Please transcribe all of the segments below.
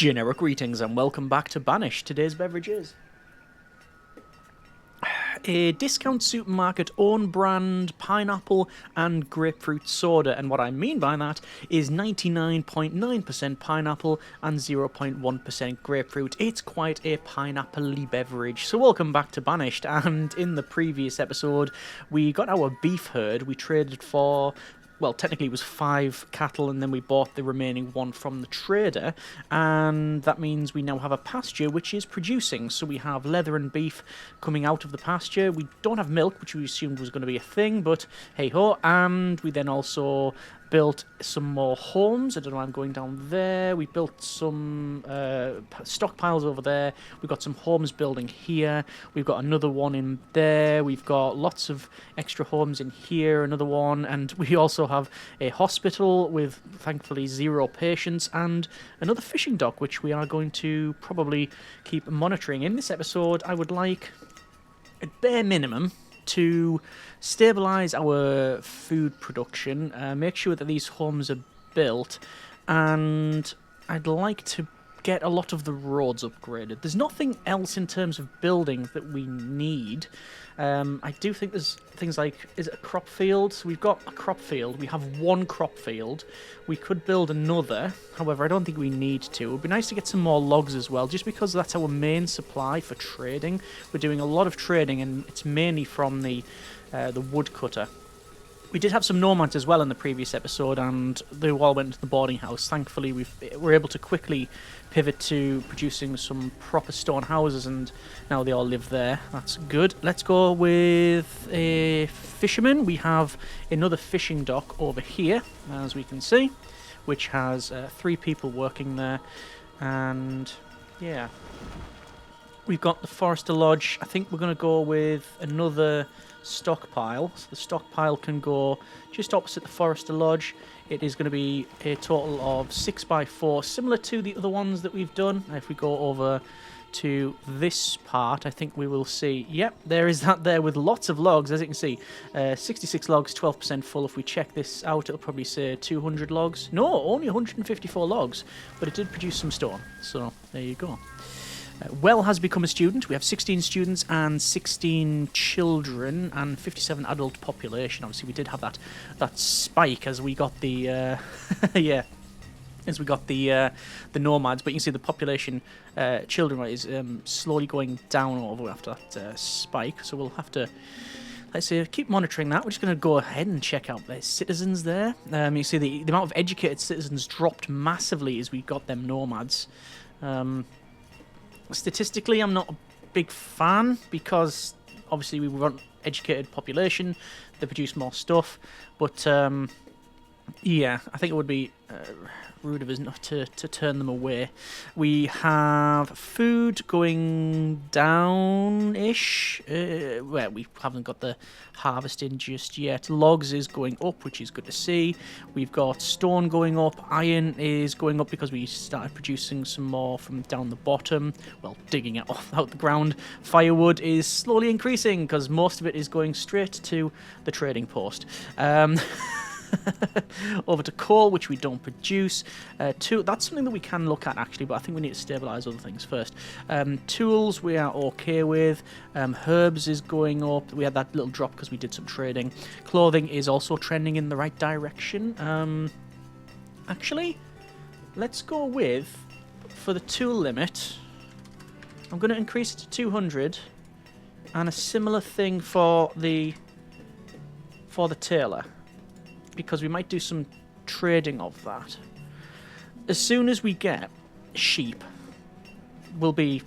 Generic greetings and welcome back to Banished. Today's beverage is a discount supermarket own brand pineapple and grapefruit soda, and what I mean by that is 99.9% pineapple and 0.1% grapefruit. It's quite a pineapple-y beverage. So welcome back to Banished, and in the previous episode we got our beef herd. We traded for, well, technically it was 5 cattle, and then we bought the remaining 1 from the trader, and that means we now have a pasture which is producing. So we have leather and beef coming out of the pasture. We don't have milk, which we assumed was going to be a thing, but hey-ho. And we then also built some more homes. I don't know why I'm going down there. We built some stockpiles over there. We've got some homes building here. We've got another one in there. We've got lots of extra homes in here, another one. And we also have a hospital with, thankfully, 0 patients, and another fishing dock, which we are going to probably keep monitoring. In this episode, I would like, at bare minimum, to stabilise our food production, make sure that these homes are built, and I'd like to get a lot of the roads upgraded. There's nothing else in terms of buildings that we need. I do think there's things like, is it a crop field? So we've got a crop field. We have 1 crop field. We could build another. However, I don't think we need to. It would be nice to get some more logs as well, just because that's our main supply for trading. We're doing a lot of trading, and it's mainly from the woodcutter. We did have some nomads as well in the previous episode, and they all went to the boarding house. Thankfully, we're able to quickly pivot to producing some proper stone houses, and now they all live there. That's good. Let's go with a fisherman. We have another fishing dock over here, as we can see, which has 3 people working there, and yeah. We've got the Forester Lodge. I think we're going to go with another stockpile. So the stockpile can go just opposite the Forester Lodge. It is going to be a total of 6x4, similar to the other ones that we've done. If we go over to this part, I think we will see, yep, there is that there with lots of logs, as you can see. 66 logs, 12% full. If we check this out, it'll probably say 200 logs. No, only 154 logs, but it did produce some stone. So there you go. Well has become a student. We have 16 students and 16 children and 57 adult population. Obviously, we did have that spike as we got the yeah, as we got the nomads. But you can see the population, children is slowly going down over after that spike. So we'll have to, let's say, keep monitoring that. We're just going to go ahead and check out the citizens there. You see the amount of educated citizens dropped massively as we got them nomads. Statistically, I'm not a big fan, because obviously we want educated population, they produce more stuff, but yeah, I think it would be rude of us not to turn them away. We have food going down-ish. Well, we haven't got the harvesting just yet. Logs is going up, which is good to see. We've got stone going up. Iron is going up because we started producing some more from down the bottom. Well, digging it off out the ground. Firewood is slowly increasing because most of it is going straight to the trading post. Over to coal, which we don't produce. That's something that we can look at, actually, but I think we need to stabilise other things first. Tools we are okay with. Herbs is going up. We had that little drop because we did some trading. Clothing is also trending in the right direction. Actually, let's go with, for the tool limit, I'm going to increase it to 200, and a similar thing for the tailor, because we might do some trading of that. As soon as we get sheep, we'll be,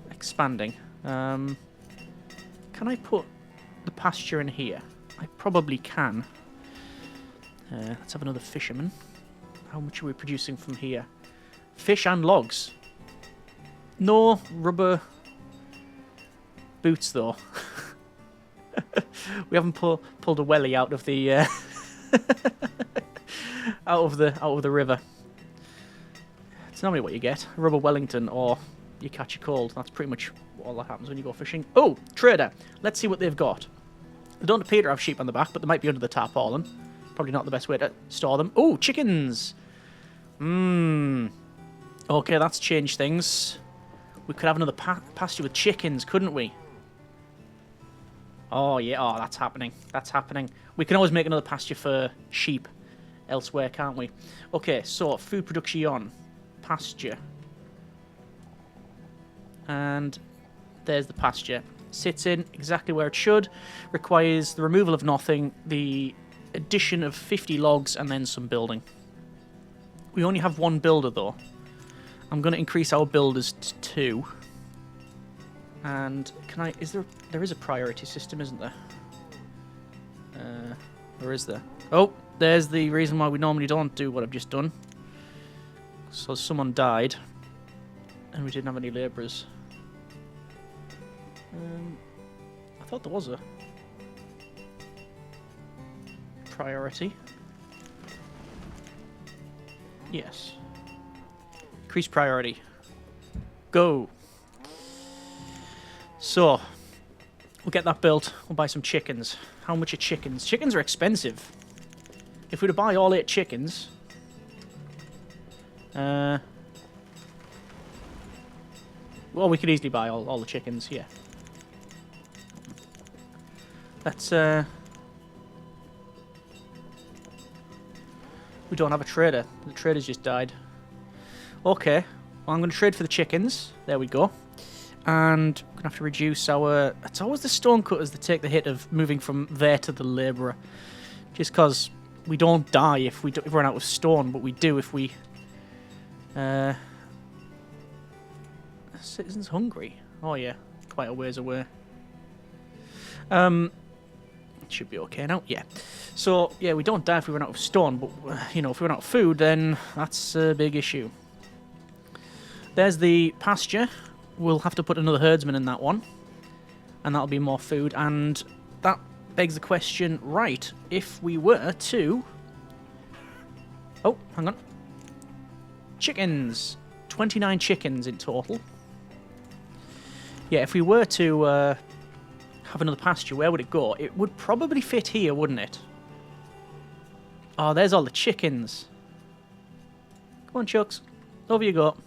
expanding. Can I put the pasture in here? I probably can. Let's have another fisherman. How much are we producing from here? Fish and logs. No rubber boots, though. We haven't pulled a welly out of the out of the river. It's normally what you get: a rubber Wellington, or you catch a cold. That's pretty much all that happens when you go fishing. Oh, trader! Let's see what they've got. They don't appear to have sheep on the back, but they might be under the tarpaulin. Probably not the best way to store them. Oh, chickens! Okay, that's changed things. We could have another pasture with chickens, couldn't we? Oh, yeah. Oh, that's happening. That's happening. We can always make another pasture for sheep elsewhere, can't we? Okay, so food production. Pasture. And there's the pasture. Sits in exactly where it should. Requires the removal of nothing, the addition of 50 logs, and then some building. We only have one builder, though. I'm going to increase our builders to 2. And can I... There is a priority system, isn't there? Or is there? Oh, there's the reason why we normally don't do what I've just done. So someone died. And we didn't have any labourers. I thought there was a priority. Yes. Increase priority. Go. So, we'll get that built. We'll buy some chickens. How much are chickens? Chickens are expensive. If we were to buy all 8 chickens... well, we could easily buy all the chickens, yeah. Let's, we don't have a trader. The trader's just died. Okay. Well, I'm going to trade for the chickens. There we go. And we're going to have to reduce our... It's always the stonecutters that take the hit of moving from there to the labourer. Just because we don't die if we run out of stone, but we do if we... Citizens hungry. Oh, yeah. Quite a ways away. It should be okay now. Yeah. So, yeah, we don't die if we run out of stone, but, you know, if we run out of food, then that's a big issue. There's the pasture. We'll have to put another herdsman in that one. And that'll be more food. And that begs the question, right, if we were to... Oh, hang on. Chickens. 29 chickens in total. Yeah, if we were to have another pasture, where would it go? It would probably fit here, wouldn't it? Oh, there's all the chickens. Come on, Chucks. Over you go.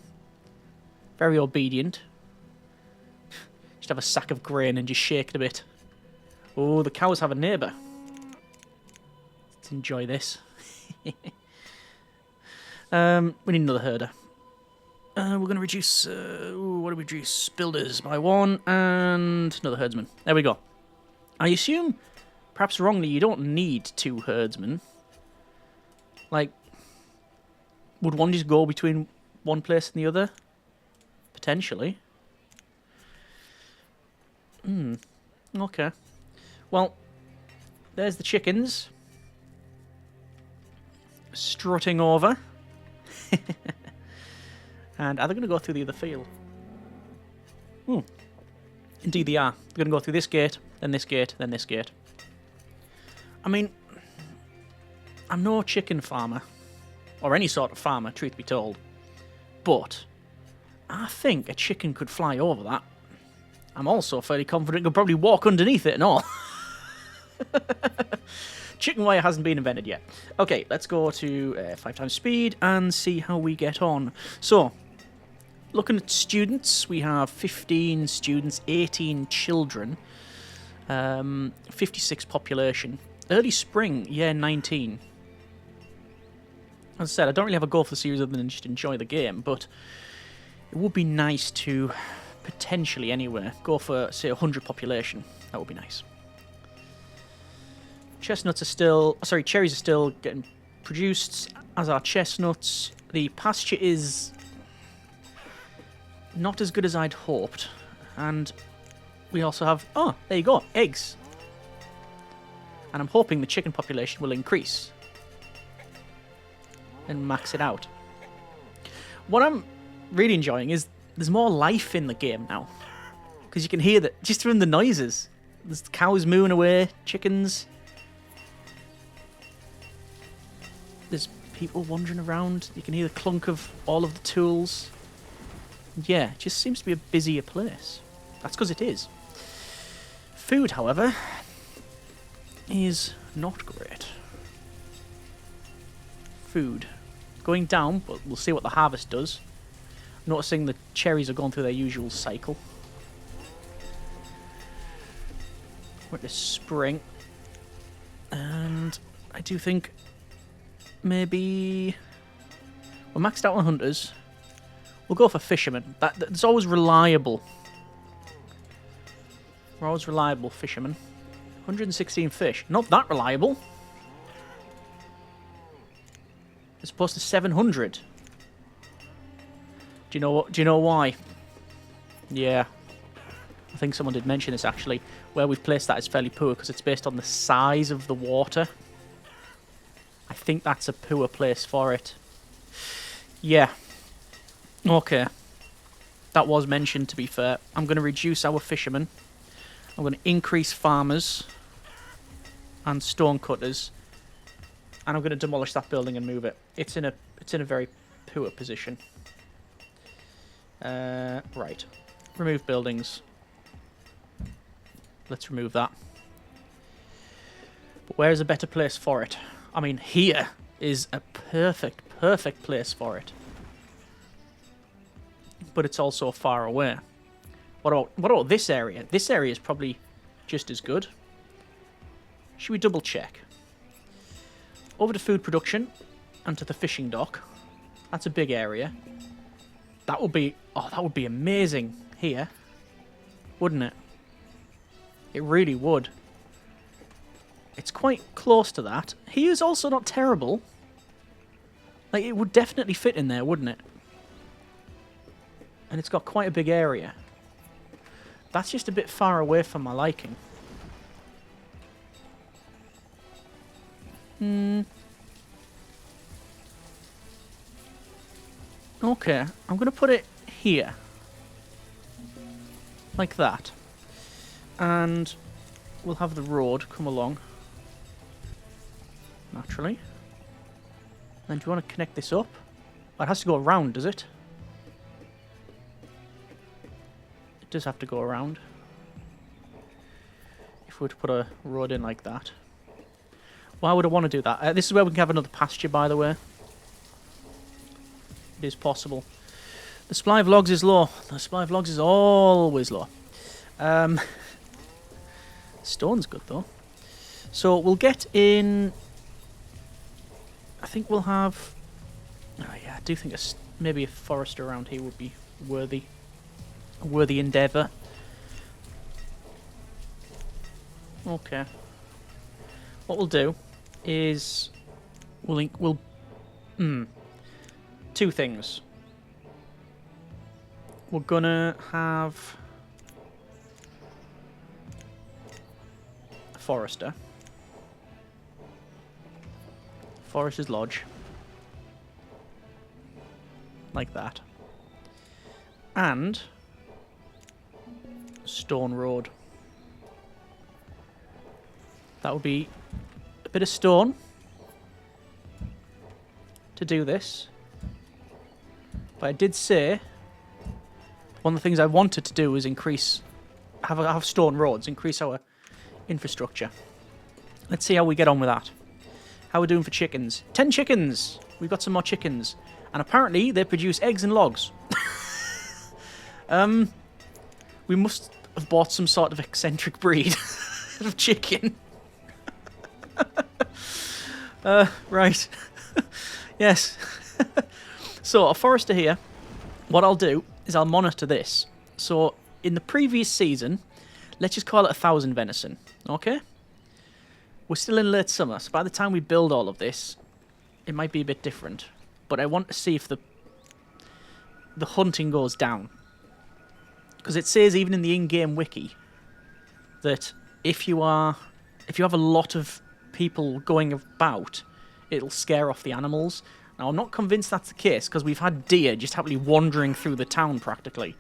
Very obedient. Just have a sack of grain and just shake it a bit. Oh, the cows have a neighbour. Let's enjoy this. We need another herder. We're going to reduce... what do we reduce? Builders by 1 and another herdsman. There we go. I assume, perhaps wrongly, you don't need 2 herdsmen. Like, would one just go between one place and the other? Potentially. Okay. Well, there's the chickens. Strutting over. And are they going to go through the other field? Indeed they are. They're going to go through this gate, then this gate, then this gate. I mean, I'm no chicken farmer. Or any sort of farmer, truth be told. But I think a chicken could fly over that. I'm also fairly confident it could probably walk underneath it and all. Chicken wire hasn't been invented yet. Okay, let's go to 5 times speed and see how we get on. So, looking at students, we have 15 students, 18 children, 56 population. Early spring, year 19. As I said, I don't really have a goal for the series other than just enjoy the game, but it would be nice to potentially, anyway, go for, say, 100 population. That would be nice. Chestnuts are still... Sorry, cherries are still getting produced, as are chestnuts. The pasture is not as good as I'd hoped. And we also have... Oh, there you go, eggs. And I'm hoping the chicken population will increase. And max it out. What I'm really enjoying is there's more life in the game now. Because you can hear that just from the noises. There's cows mooing away, chickens. There's people wandering around. You can hear the clunk of all of the tools. Yeah, it just seems to be a busier place. That's because it is. Food, however, is not great. Food. Going down, but we'll see what the harvest does. Noticing the cherries are going through their usual cycle. We're at the spring. And I do think maybe we're maxed out on hunters. We'll go for fishermen. That's always reliable. We're always reliable fishermen. 116 fish. Not that reliable. As opposed to 700. Do you know what? Do you know why? Yeah. I think someone did mention this actually. Where we've placed that is fairly poor because it's based on the size of the water. I think that's a poor place for it. Yeah. Okay. That was mentioned, to be fair. I'm going to reduce our fishermen. I'm going to increase farmers and stone cutters. And I'm going to demolish that building and move it. It's in a very poor position. Right. Remove buildings. Let's remove that. But where is a better place for it? I mean, here is a perfect place for it. But it's also far away. What about this area? This area is probably just as good. Should we double check? Over to food production and to the fishing dock. That's a big area. That would be amazing here, wouldn't it? It really would. It's quite close to that. He is also not terrible. Like, it would definitely fit in there, wouldn't it? And it's got quite a big area. That's just a bit far away from my liking. Okay, I'm going to put it here. Like that. And we'll have the road come along. Naturally. Then do you want to connect this up? Oh, it has to go around, does it? It does have to go around. If we were to put a road in like that. Why would I want to do that? This is where we can have another pasture, by the way. It is possible. The supply of logs is low. The supply of logs is always low. Stone's good, though. So we'll get in... I think we'll have... Oh, yeah, I do think maybe a forester around here would be worthy. A worthy endeavour. Okay. What we'll do is... Two things. We're gonna have a forester. Forester's Lodge. Like that. And Stone Road. That would be a bit of stone to do this. But I did say one of the things I wanted to do was have stone roads, increase our infrastructure. Let's see how we get on with that. How are we doing for chickens? 10 chickens! We've got some more chickens. And apparently they produce eggs and logs. We must have bought some sort of eccentric breed of chicken. Right. Yes. So, a forester here, what I'll do is I'll monitor this. So, in the previous season, let's just call it 1,000 venison, okay? We're still in late summer, so by the time we build all of this, it might be a bit different. But I want to see if the hunting goes down. Because it says even in the in-game wiki that if you have a lot of people going about, it'll scare off the animals. Now, I'm not convinced that's the case, because we've had deer just happily wandering through the town, practically.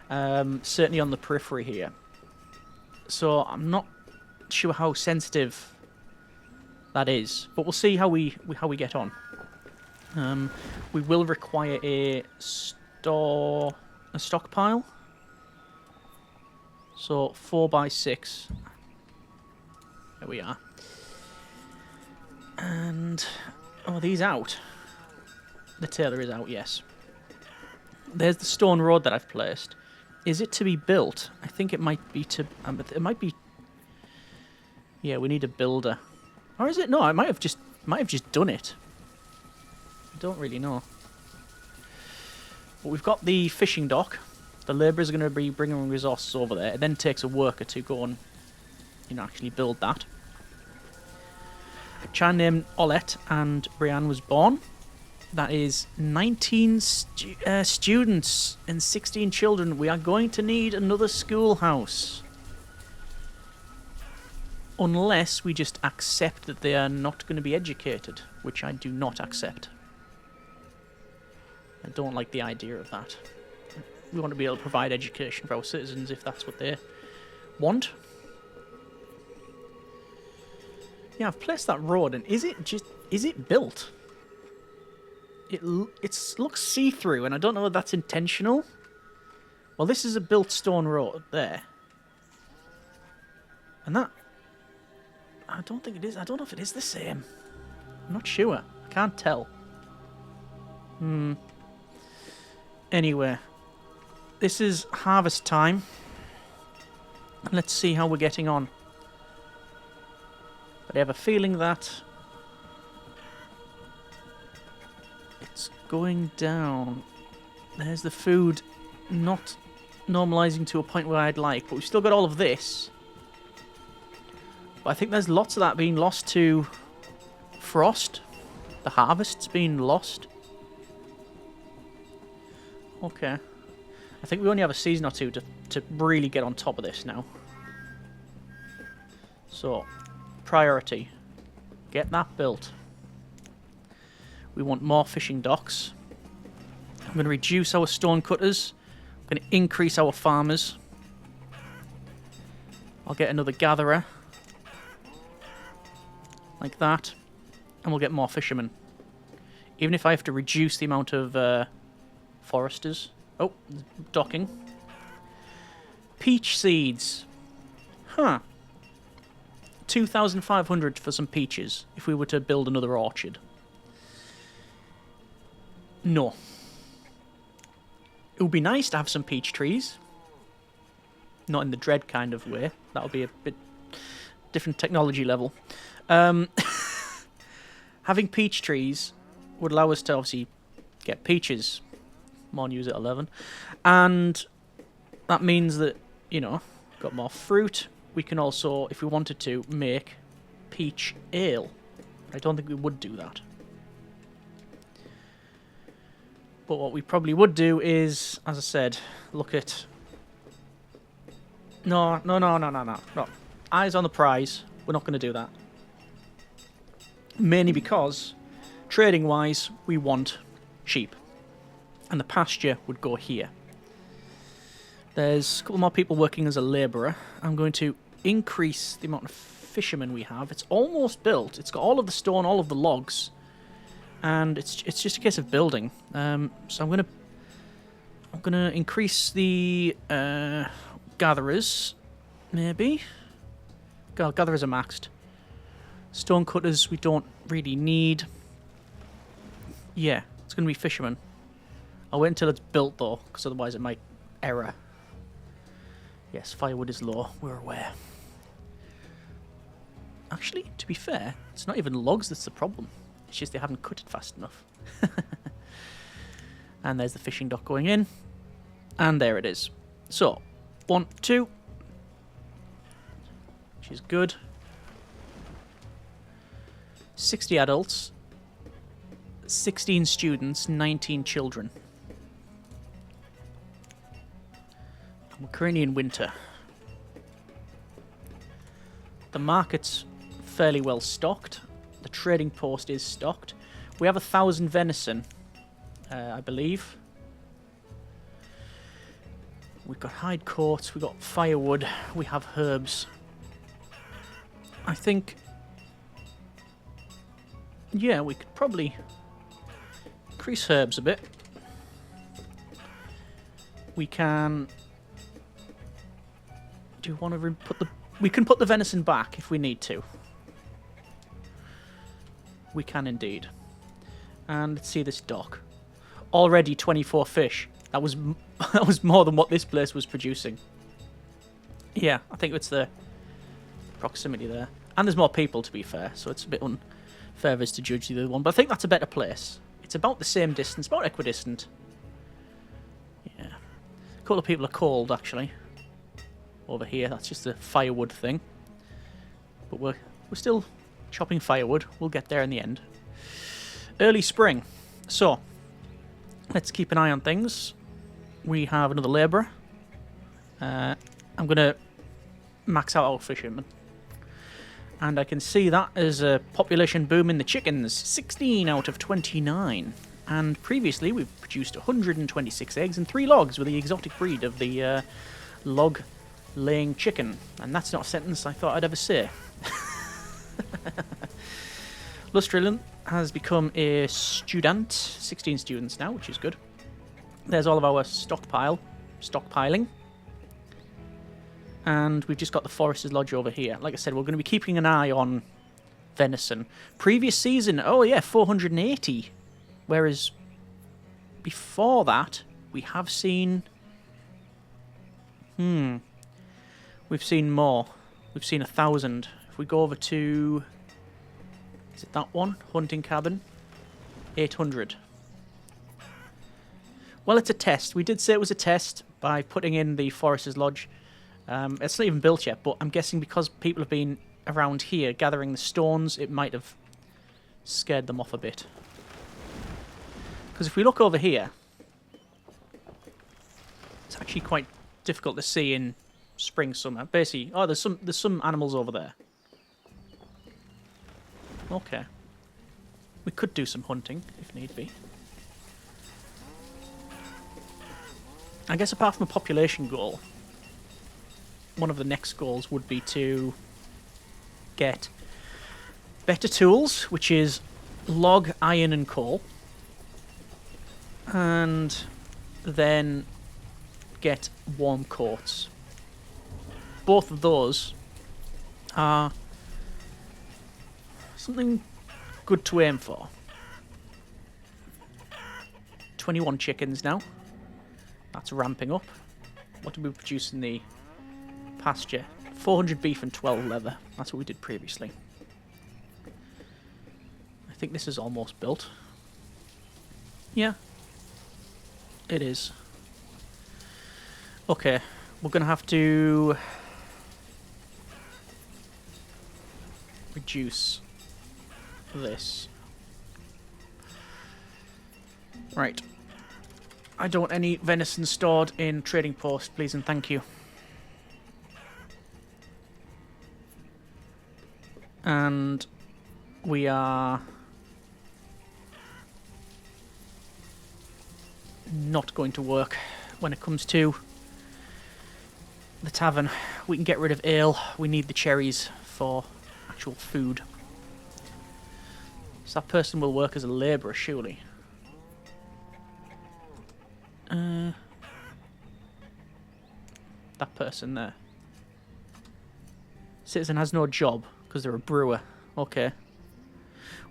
Certainly on the periphery here. So, I'm not sure how sensitive that is. But we'll see how we get on. We will require a stockpile. So, 4x6. There we are. And... are these out? The tailor is out, yes. There's the stone road that I've placed. Is it to be built? I think it might be to... it might be... Yeah, we need a builder. Or is it? No, I might have just done it. I don't really know. But we've got the fishing dock. The labourers are going to be bringing resources over there. It then takes a worker to go and, actually build that. A child named Olette and Brianne was born. That is 19 students and 16 children. We are going to need another schoolhouse. Unless we just accept that they are not going to be educated, which I do not accept. I don't like the idea of that. We want to be able to provide education for our citizens if that's what they want. Yeah, I've placed that road, and is it built? It looks see-through, and I don't know if that's intentional. Well, this is a built stone road there. And that... I don't think it is. I don't know if it is the same. I'm not sure. I can't tell. Anyway. This is harvest time. Let's see how we're getting on. But I have a feeling that... it's going down. There's the food not normalising to a point where I'd like. But we've still got all of this. But I think there's lots of that being lost to frost. The harvest's been lost. Okay. I think we only have a season or two to really get on top of this now. So, priority. Get that built. We want more fishing docks. I'm going to reduce our stone cutters. I'm going to increase our farmers. I'll get another gatherer. Like that. And we'll get more fishermen. Even if I have to reduce the amount of foresters. Oh, docking. Peach seeds. Huh. 2,500 for some peaches if we were to build another orchard. No. It would be nice to have some peach trees. Not in the dread kind of way. That would be a bit different technology level. Having peach trees would allow us to obviously get peaches. More news at 11. And that means that, got more fruit. We can also, if we wanted to, make peach ale. I don't think we would do that. But what we probably would do is, as I said, look at... No. Eyes on the prize. We're not going to do that. Mainly because, trading-wise, we want sheep. And the pasture would go here. There's a couple more people working as a labourer. I'm going to increase the amount of fishermen we have. It's almost built. It's got all of the stone, all of the logs. And it's just a case of building. So I'm gonna increase the gatherers, maybe. Gatherers are maxed. Stone cutters we don't really need. Yeah, it's gonna be fishermen. I'll wait until it's built though, because otherwise it might error. Yes, firewood is low. We're aware. Actually, to be fair, it's not even logs that's the problem. It's just they haven't cut it fast enough. And there's the fishing dock going in. And there it is. So, 1, 2. Which is good. 60 adults. 16 students, 19 children. Ukrainian winter. The market's fairly well stocked. The trading post is stocked. We have 1,000 venison, I believe. We've got hide coats, we've got firewood, we have herbs. I think... yeah, we could probably increase herbs a bit. We can... do you want to put the... we can put the venison back if we need to. We can indeed. And let's see this dock. Already 24 fish. That was that was more than what this place was producing. Yeah, I think it's the proximity there. And there's more people, to be fair, so it's a bit unfair of us to judge the other one. But I think that's a better place. It's about the same distance, about equidistant. Yeah. A couple of people are cold, actually. Over here, that's just a firewood thing. But we're still chopping firewood. We'll get there in the end. Early spring. So, let's keep an eye on things. We have another labourer. I'm going to max out our fishermen. And I can see that as a population boom in the chickens. 16 out of 29. And previously we've produced 126 eggs and 3 logs with the exotic breed of the log-laying chicken. And that's not a sentence I thought I'd ever say. Lustrillian has become a student. 16 students now, which is good. There's all of our stockpiling. And we've just got the Forester's Lodge over here. Like I said, we're going to be keeping an eye on venison. Previous season, oh yeah, 480. Whereas before that, we have seen... We've seen more. We've seen 1,000. If we go over to... Is it that one? Hunting cabin. 800. Well, it's a test. We did say it was a test by putting in the Forester's Lodge. It's not even built yet, but I'm guessing because people have been around here gathering the stones, it might have scared them off a bit. Because if we look over here, it's actually quite difficult to see in spring, summer. Basically, oh, there's some animals over there. Okay. We could do some hunting, if need be. I guess apart from a population goal, one of the next goals would be to get better tools, which is log, iron and coal. And then get warm coats. Both of those are something good to aim for. 21 chickens now. That's ramping up. What did we produce in the pasture? 400 beef and 12 leather. That's what we did previously. I think this is almost built. Yeah. It is. Okay. We're going to have to reduce this. Right. I don't want any venison stored in trading post, please and thank you. And we are not going to work when it comes to the tavern. We can get rid of ale. We need the cherries for actual food. So that person will work as a labourer, surely. That person there. Citizen has no job because they're a brewer. Okay.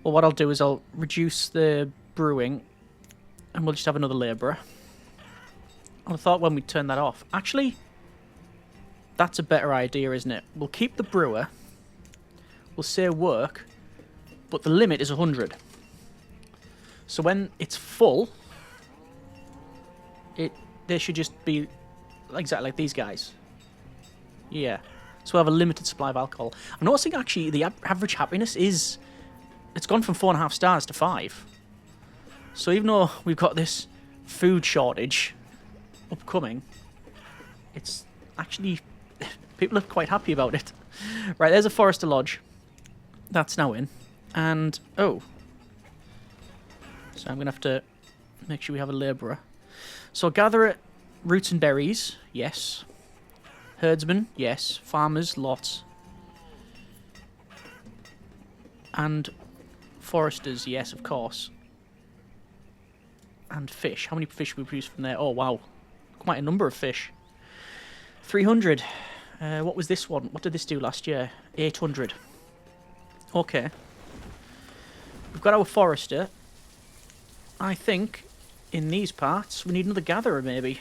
Well, what I'll do is I'll reduce the brewing and we'll just have another labourer. I thought when we turn that off. Actually, that's a better idea, isn't it? We'll keep the brewer. We'll say work, but the limit is 100. So when it's full, they should just be exactly like these guys. Yeah. So we have a limited supply of alcohol. I'm noticing actually the average happiness is... It's gone from 4.5 stars to 5. So even though we've got this food shortage upcoming, it's actually... People are quite happy about it. Right, there's a Forester Lodge. That's now in. And, oh. So I'm going to have to make sure we have a labourer. So gatherer, roots and berries, yes. Herdsmen, yes. Farmers, lots. And foresters, yes, of course. And fish. How many fish we produce from there? Oh, wow. Quite a number of fish. 300. What was this one? What did this do last year? 800. Okay. We've got our forester. I think in these parts. We need another gatherer, maybe.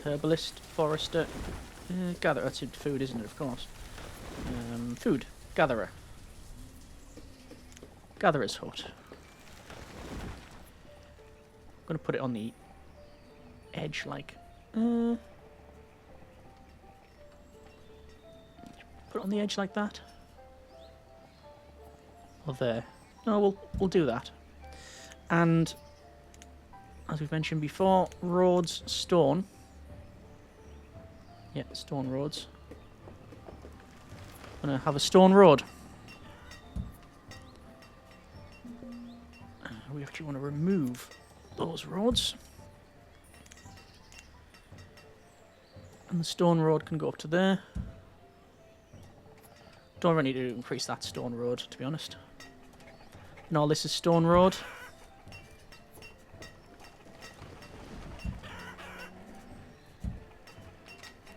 Herbalist, forester, gatherer. That's food, isn't it? Of course. Food. Gatherer. Gatherer's hut. I'm going to put it on the edge, like... put it on the edge like that. Or there. No, we'll do that. And, as we've mentioned before, roads, stone. Yeah, stone roads. I'm going to have a stone road. We actually want to remove those roads. And the stone road can go up to there. Don't really need to increase that stone road, to be honest. No, this is stone road.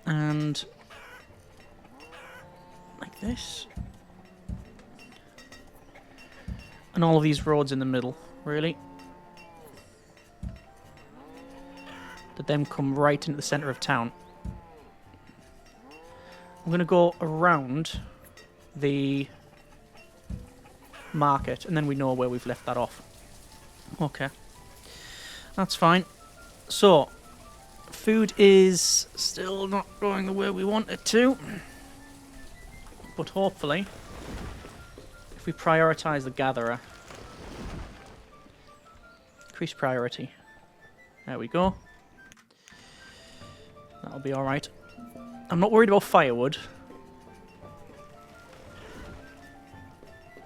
And like this. And all of these roads in the middle, really. That then come right into the centre of town. I'm going to go around the market, and then we know where we've left that off. Okay. That's fine. So, food is still not going the way we want it to. But hopefully, if we prioritise the gatherer, increase priority. There we go. That'll be alright. I'm not worried about firewood.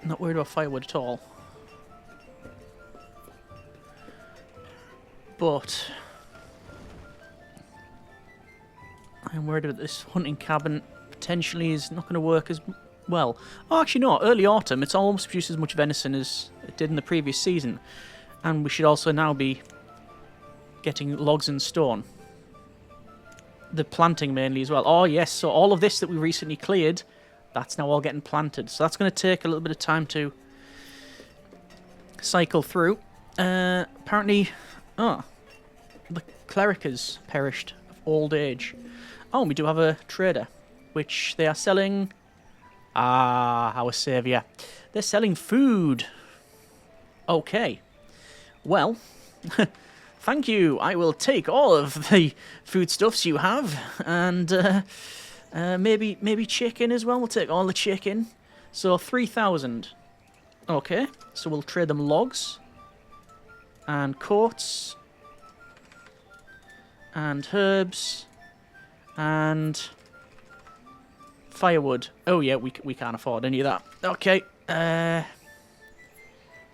I'm not worried about firewood at all. But I'm worried that this hunting cabin potentially is not going to work as well. Oh, actually no, early autumn, it's almost produced as much venison as it did in the previous season. And we should also now be getting logs and stone. The planting mainly as well. Oh yes, so all of this that we recently cleared, that's now all getting planted. So that's going to take a little bit of time to cycle through. Apparently, the cleric has perished of old age. Oh, we do have a trader, which they are selling... our saviour. They're selling food. Okay. Well... Thank you. I will take all of the foodstuffs you have, and maybe chicken as well. We'll take all the chicken. So 3,000. Okay. So we'll trade them logs and coats and herbs and firewood. Oh yeah, we can't afford any of that. Okay. We're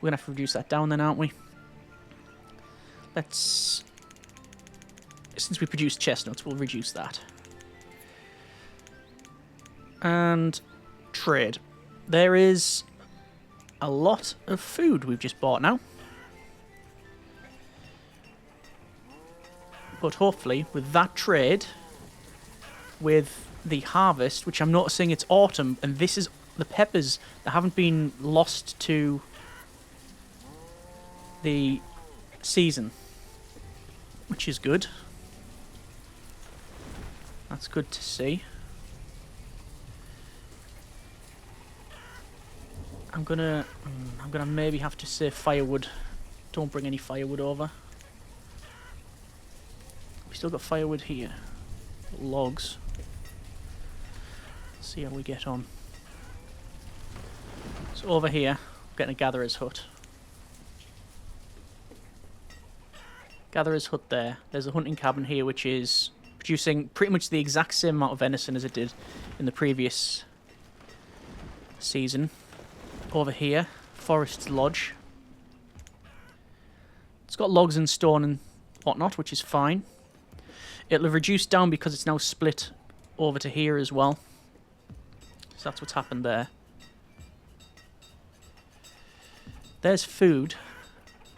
gonna have to reduce that down then, aren't we? Let's... Since we produce chestnuts, we'll reduce that. And trade. There is a lot of food we've just bought now. But hopefully, with that trade, with the harvest, which I'm noticing it's autumn, and this is the peppers that haven't been lost to the season. Which is good. That's good to see. I'm gonna maybe have to save firewood. Don't bring any firewood over. We still got firewood here. Logs. See how we get on. So over here, I'm getting a gatherer's hut. Gatherer's hut there. There's a hunting cabin here which is producing pretty much the exact same amount of venison as it did in the previous season. Over here, Forest's Lodge. It's got logs and stone and whatnot, which is fine. It'll have reduced down because it's now split over to here as well. So that's what's happened there. There's food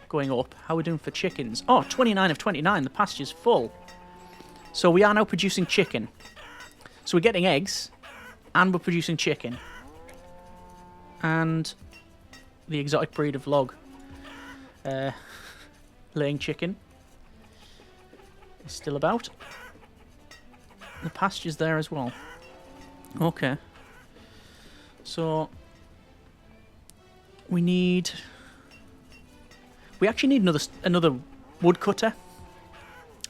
going up. How are we doing for chickens? Oh, 29 of 29. The pasture's full. So we are now producing chicken. So we're getting eggs, and we're producing chicken. And the exotic breed of log. laying chicken is still about. The pasture's there as well. Okay. So we actually need another woodcutter,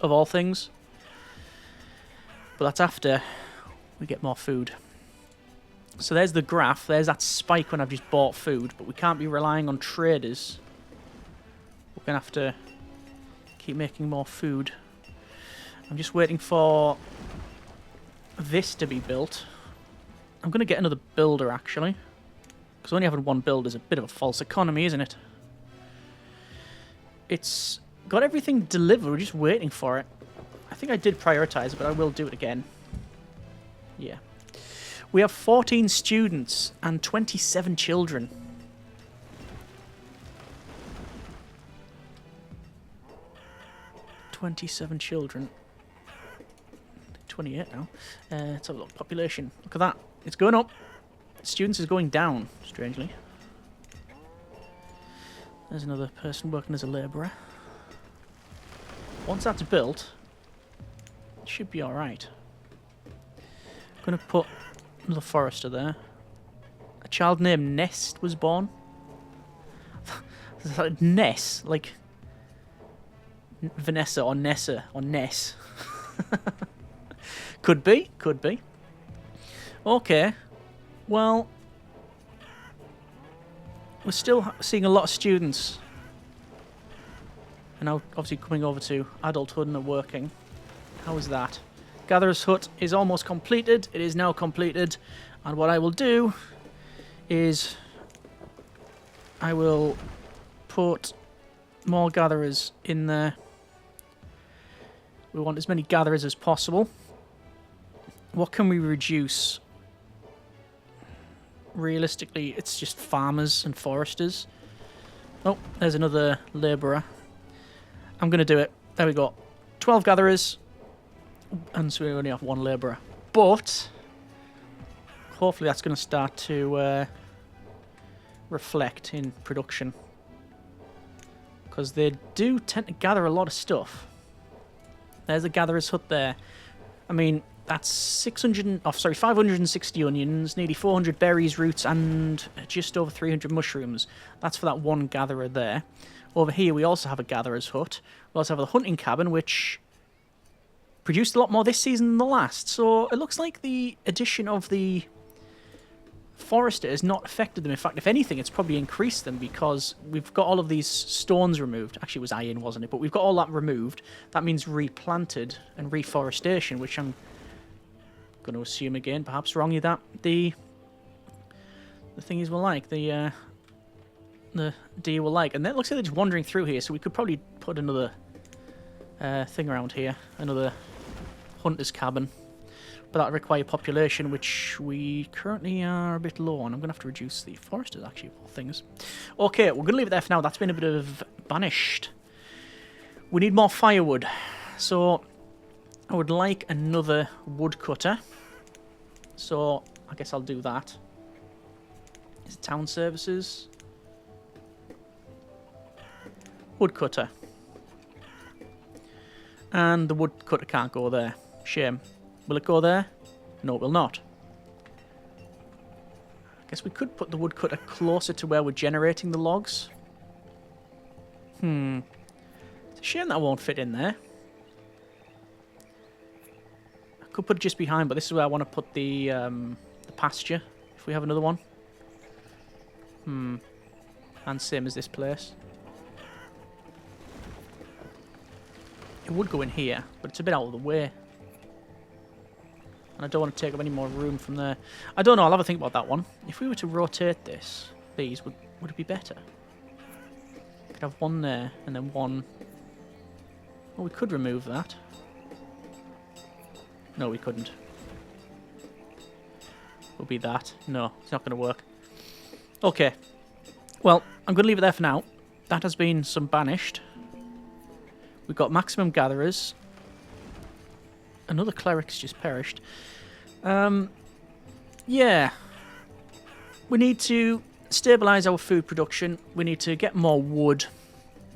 of all things. But that's after we get more food. So there's the graph. There's that spike when I've just bought food. But we can't be relying on traders. We're going to have to keep making more food. I'm just waiting for this to be built. I'm going to get another builder, actually. Because only having one builder is a bit of a false economy, isn't it? It's got everything delivered. We're just waiting for it. I think I did prioritize it, but I will do it again. Yeah. We have 14 students and 27 children. (27 children). 28 now. Let's have a look. Population. Look at that. It's going up. Students is going down, strangely. There's another person working as a labourer. Once that's built, it should be alright. I'm going to put another forester there. A child named Nest was born. Ness, like Vanessa or Nessa or Ness. Could be, could be. Okay, well, we're still seeing a lot of students. And now, obviously, coming over to adulthood and working. How is that? Gatherer's Hut is almost completed. It is now completed. And what I will do is I will put more gatherers in there. We want as many gatherers as possible. What can we reduce? Realistically, it's just farmers and foresters. Oh, there's another labourer. I'm going to do it. There we go. 12 gatherers. And so we only have one labourer. But hopefully that's going to start to reflect in production. Because they do tend to gather a lot of stuff. There's a gatherer's hut there. I mean, that's 560 onions, nearly 400 berries, roots, and just over 300 mushrooms. That's for that one gatherer there. Over here, we also have a gatherer's hut. We also have the hunting cabin, which produced a lot more this season than the last. So it looks like the addition of the forester has not affected them. In fact, if anything, it's probably increased them because we've got all of these stones removed. Actually, it was iron, wasn't it? But we've got all that removed. That means replanted and reforestation, which I'm going to assume again, perhaps wrongly, that the thingies will like, the deer will like. And then it looks like they're just wandering through here, so we could probably put another thing around here, another hunter's cabin. But that would require population, which we currently are a bit low on. I'm going to have to reduce the foresters, actually, of all things. Okay, we're going to leave it there for now. That's been a bit of Banished. We need more firewood. So I would like another woodcutter. So I guess I'll do that. Is it town services? Woodcutter. And the woodcutter can't go there. Shame. Will it go there? No, it will not. I guess we could put the woodcutter closer to where we're generating the logs. It's a shame that won't fit in there. I could put it just behind, but this is where I want to put the pasture, if we have another one. And same as this place. It would go in here, but it's a bit out of the way. And I don't want to take up any more room from there. I don't know, I'll have a think about that one. If we were to rotate these, would it be better? Could have one there, and then one... Well, we could remove that. No, we couldn't. Will be that. No, it's not going to work. Okay. Well, I'm going to leave it there for now. That has been some Banished. We've got maximum gatherers. Another cleric's just perished. Yeah. We need to stabilise our food production. We need to get more wood.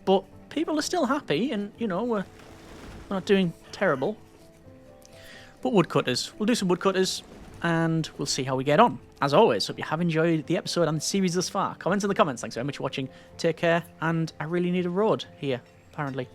But people are still happy, and, you know, we're not doing terrible. But woodcutters. We'll do some woodcutters, and we'll see how we get on. As always, hope you have enjoyed the episode and the series thus far. Comments in the comments. Thanks very much for watching. Take care, and I really need a road here, apparently.